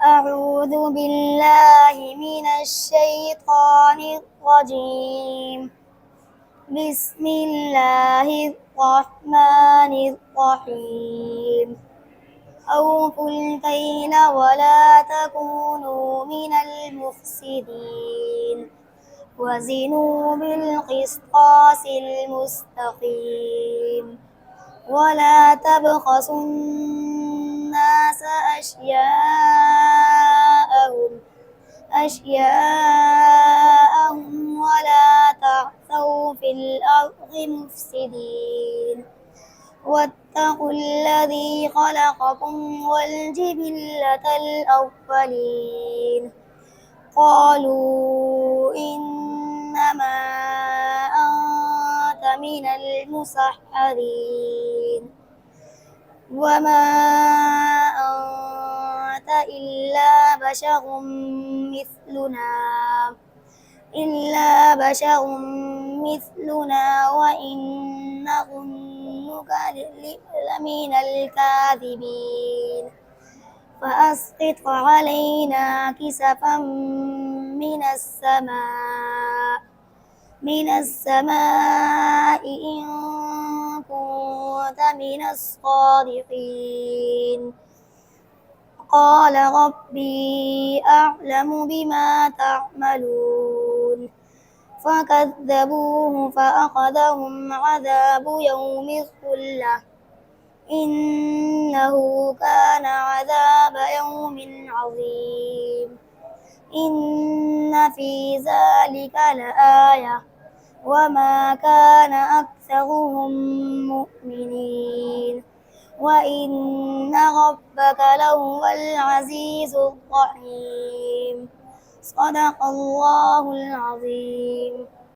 أعوذ بالله من الشيطان الرجيم. بسم الله الرحمن الرحيم. أوفوا الكيل ولا تكونوا من المفسدين وزنوا بالقسطاس المستقيم ولا تبخسوا الناس أشياءهم ولا تعثوا في الأرض مفسدين واتقوا الذي خلقكم والجبلة الأولين قالوا إنما أنت من المسحرين وما أنت إلا بشر مثلنا وإن نظنك لمن الكاذبين فأسقط علينا كسفا من السماء إن كنت من الصادقين. قال ربي أعلم بما تعملون فكذبوه فأخذهم عذاب يوم الظلة إنه كان عذاب يوم عظيم. إن في ذلك لآية وما كان أكثرهم مؤمنين وإن ربك لهو العزيز الرحيم. صدق الله العظيم.